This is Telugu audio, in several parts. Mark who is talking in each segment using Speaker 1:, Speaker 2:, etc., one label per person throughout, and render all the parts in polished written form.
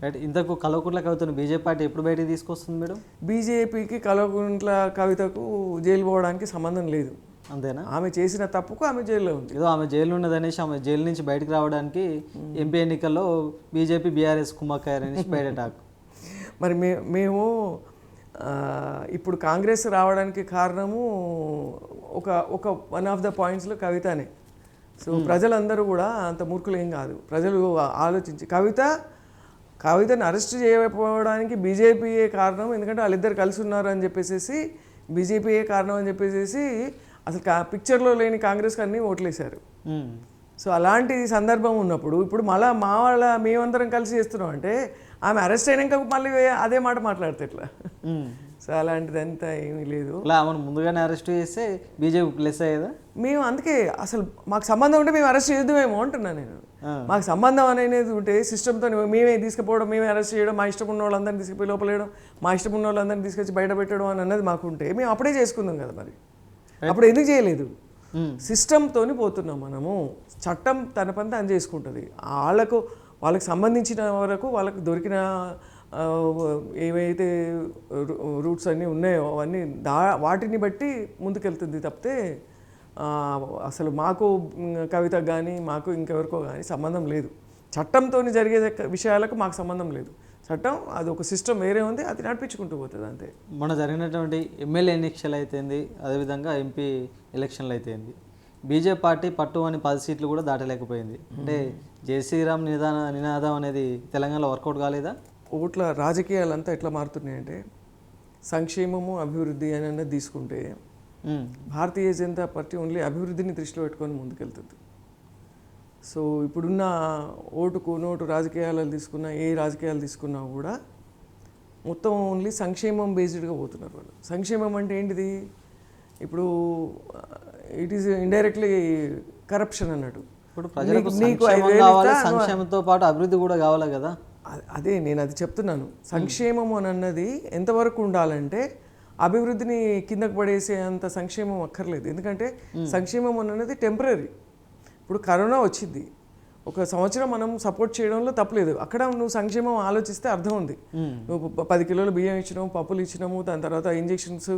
Speaker 1: రైట్. ఇంతకు కల్వకుంట్ల కవితను బీజేపీ పార్టీ ఎప్పుడు బయటికి తీసుకొస్తుంది మేడం?
Speaker 2: బీజేపీకి కల్వకుంట్ల కవితకు జైలు పోవడానికి సంబంధం లేదు.
Speaker 1: అంతేనా?
Speaker 2: ఆమె చేసిన తప్పుకు ఆమె జైల్లో ఉంది.
Speaker 1: ఏదో ఆమె జైలు ఉన్నదనేసి ఆమె జైలు నుంచి బయటకు రావడానికి ఎంపీ ఎన్నికల్లో బీజేపీ బీఆర్ఎస్ కుమ్మక్కయ్యారనేసి బయట టాక్.
Speaker 2: మరి మేము ఇప్పుడు కాంగ్రెస్ రావడానికి కారణము ఒక ఒక వన్ ఆఫ్ ద పాయింట్స్లో కవితనే. సో ప్రజలందరూ కూడా అంత మూర్ఖులు ఏం కాదు. ప్రజలు ఆలోచించి కవితను అరెస్ట్ చేయకపోవడానికి బీజేపీయే కారణం, ఎందుకంటే వాళ్ళిద్దరు కలిసి ఉన్నారు అని చెప్పేసి బీజేపీయే కారణం అని చెప్పేసి అసలు పిక్చర్లో లేని కాంగ్రెస్కి అన్నీ ఓట్లేశారు. సో అలాంటి సందర్భం ఉన్నప్పుడు ఇప్పుడు మళ్ళీ మేమందరం కలిసి చేస్తున్నాం అంటే ఆమె అరెస్ట్ అయినాక మళ్ళీ అదే మాట మాట్లాడితే ఎట్లా? సో అలాంటిదంతా ఏమీ లేదు.
Speaker 1: ఆమెను ముందుగానే అరెస్ట్ చేస్తే బీజేపీ ప్లస్ అయ్యేదా?
Speaker 2: మేము అందుకే అసలు మాకు సంబంధం ఉంటే మేము అరెస్ట్ చేద్దామేమో అంటున్నా నేను. మాకు సంబంధం అనేది ఉంటే సిస్టమ్తో మేమే తీసుకుపోవడం, మేమే అరెస్ట్ చేయడం, మా ఇష్టం ఉన్న వాళ్ళందరినీ తీసుకుపోయి లోపలేయడం, మా ఇష్టం ఉన్న వాళ్ళందరినీ తీసుకొచ్చి బయట పెట్టడం అని అన్నది మాకు ఉంటే మేము అప్పుడే చేసుకుందాం కదా. మరి అప్పుడు ఎందుకు చేయలేదు? సిస్టమ్తోని పోతున్నాం మనము. చట్టం తన పని తను చేసుకుంటుంది. వాళ్ళకి సంబంధించిన వరకు వాళ్ళకి దొరికిన ఏవైతే రూట్స్ అన్నీ ఉన్నాయో అవన్నీ వాటిని బట్టి ముందుకెళ్తుంది తప్పితే అసలు మాకు కవితకు కానీ మాకు ఇంకెవరికో కానీ సంబంధం లేదు. చట్టంతో జరిగే విషయాలకు మాకు సంబంధం లేదు. చట్టం అది ఒక సిస్టమ్ వేరే ఉంది, అది నడిపించుకుంటూ పోతుంది అంతే.
Speaker 1: మన జరిగినటువంటి ఎమ్మెల్యే ఎన్నికలు అయితేంది, అదేవిధంగా ఎంపీ ఎలక్షన్లు అయితేంది, బీజేపీ పార్టీ పట్టు అని 10 సీట్లు కూడా దాటలేకపోయింది. అంటే జై శ్రీరామ్ నినాదం అనేది తెలంగాణలో వర్కౌట్ కాలేదా?
Speaker 2: ఓట్ల రాజకీయాలంతా ఎట్లా మారుతున్నాయంటే సంక్షేమము అభివృద్ధి అని అన్నది తీసుకుంటే భారతీయ జనతా పార్టీ ఓన్లీ అభివృద్ధిని దృష్టిలో పెట్టుకొని ముందుకెళ్తుంది. సో ఇప్పుడున్న ఓటుకు నోటు రాజకీయాలు తీసుకున్నా, ఏ రాజకీయాలు తీసుకున్నా కూడా మొత్తం ఓన్లీ సంక్షేమం బేస్డ్గా పోతున్నారు వాళ్ళు. సంక్షేమం అంటే ఏంటిది? ఇప్పుడు ఇట్ ఈస్ ఇండైరెక్ట్లీ కరప్షన్ అన్నట్టు.
Speaker 1: ఇప్పుడు ప్రజలకు సంక్షేమంతో పాటు అభివృద్ధి కూడా కావాలి కదా.
Speaker 2: అదే నేను అది చెప్తున్నాను. సంక్షేమం అని అన్నది ఎంతవరకు ఉండాలంటే అభివృద్ధిని కిందకు పడేసే అంత సంక్షేమం అక్కర్లేదు. ఎందుకంటే సంక్షేమం అన్నది టెంపరీ. ఇప్పుడు కరోనా వచ్చింది, 1 సంవత్సరం మనం సపోర్ట్ చేయడంలో తప్పలేదు. అక్కడ నువ్వు సంక్షేమం ఆలోచిస్తే అర్థం ఉంది. నువ్వు 10 కిలోల బియ్యం ఇచ్చినాము, పప్పులు ఇచ్చినాము, దాని తర్వాత ఇంజెక్షన్స్,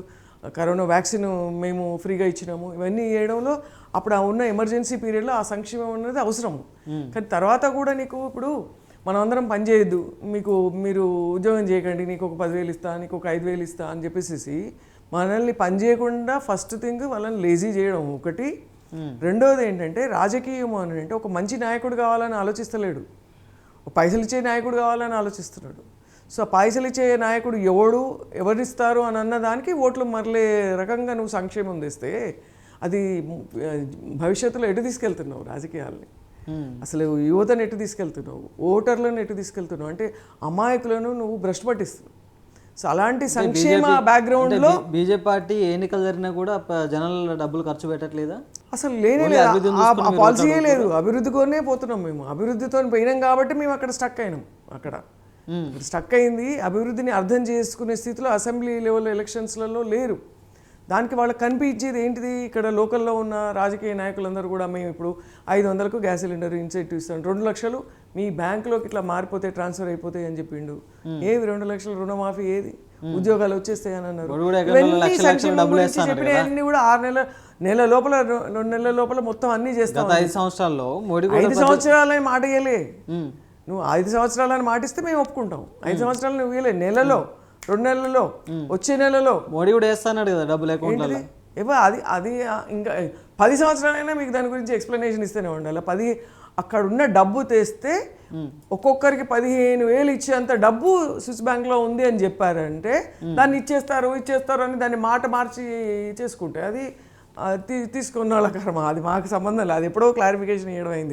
Speaker 2: కరోనా వ్యాక్సిన్ మేము ఫ్రీగా ఇచ్చినాము. ఇవన్నీ చేయడంలో అప్పుడు ఉన్న ఎమర్జెన్సీ పీరియడ్లో ఆ సంక్షేమం అనేది అవసరము. కానీ తర్వాత కూడా నీకు ఇప్పుడు మనం అందరం పని చేయొద్దు, మీరు ఉద్యోగం చేయకండి, నీకు ఒక 10,000 ఇస్తా, నీకు ఒక 5,000 ఇస్తా అని చెప్పేసి మనల్ని పని చేయకుండా ఫస్ట్ థింగ్ వాళ్ళని లేజీ చేయడం ఒకటి. రెండోది ఏంటంటే రాజకీయం అని అంటే ఒక మంచి నాయకుడు కావాలని ఆలోచిస్తలేడు, పైసలు ఇచ్చే నాయకుడు కావాలని ఆలోచిస్తున్నాడు. సో పైసలు ఇచ్చే నాయకుడు ఎవరిస్తారు అని అన్నదానికి ఓట్లు మరలే రకంగా నువ్వు సంక్షేమం తెస్తే అది భవిష్యత్తులో ఎటు తీసుకెళ్తున్నావు రాజకీయాల్ని? అసలు యువతను ఎటు తీసుకెళ్తున్నావు, ఓటర్లను ఎటు తీసుకెళ్తున్నావు అంటే అమాయకులను నువ్వు భ్రష్టు పట్టిస్తున్నావు. సో అలాంటి సంక్షేమ బ్యాక్గ్రౌండ్లో
Speaker 1: బీజేపీ పార్టీ ఎన్నికలు జరిగినా కూడా జనాల డబ్బులు ఖర్చు పెట్టట్లేదా?
Speaker 2: అసలు లేనే లేదు, ఆ పాలసీయే లేదు. అభివృద్ధితోనే పోతున్నాం మేము. అభివృద్ధితో పోయినాం కాబట్టి మేము అక్కడ స్టక్ అయినాం. అక్కడ స్టక్ అయింది. అభివృద్ధిని అర్థం చేసుకునే స్థితిలో అసెంబ్లీ లెవెల్ ఎలక్షన్స్లలో లేరు. దానికి వాళ్ళకి కనిపించేది ఏంటిది? ఇక్కడ లోకల్లో ఉన్న రాజకీయ నాయకులందరూ కూడా మేము ఇప్పుడు 500కు గ్యాస్ సిలిండర్ ఇన్సెంటివ్ ఇస్తాం, 2 లక్షలు మీ బ్యాంకులోకి ఇట్లా మారిపోతే ట్రాన్స్ఫర్ అయిపోతాయి అని చెప్పిండు. ఏవి 2 లక్షలు రుణమాఫీ, ఏది ఉద్యోగాలు వచ్చేస్తాయి అని అన్నారు. చెప్పినవన్నీ కూడా 6 నెలల లోపల 2 నెలల లోపల మొత్తం అన్ని చేస్తాం.
Speaker 1: 5 సంవత్సరాల్లో
Speaker 2: 5 సంవత్సరాలని మాట ఇయ్యలే. నువ్వు 5 సంవత్సరాలని మాటిస్తే మేము ఒప్పుకుంటాం. 5 సంవత్సరాలు నువ్వు ఇయ్యలే. నెలలో 2 నెలల్లో వచ్చే నెలలో
Speaker 1: మోడీ కూడా వేస్తాడు కదా డబ్బులు అకౌంట్లో.
Speaker 2: అది ఇంకా 10 సంవత్సరాలైనా మీకు దాని గురించి ఎక్స్ప్లెనేషన్ ఇస్తూనే ఉండాలి. అక్కడ ఉన్న డబ్బు తెస్తే ఒక్కొక్కరికి 15,000 ఇచ్చేంత డబ్బు స్విస్ బ్యాంక్లో ఉంది అని చెప్పారంటే దాన్ని ఇచ్చేస్తారు అని దాన్ని మాట మార్చి చేసుకుంటే అది తీసుకున్న వాళ్ళ కర్మ. అది మాకు సంబంధం లేదు. అది ఎప్పుడో క్లారిఫికేషన్ ఇవ్వడం అయింది.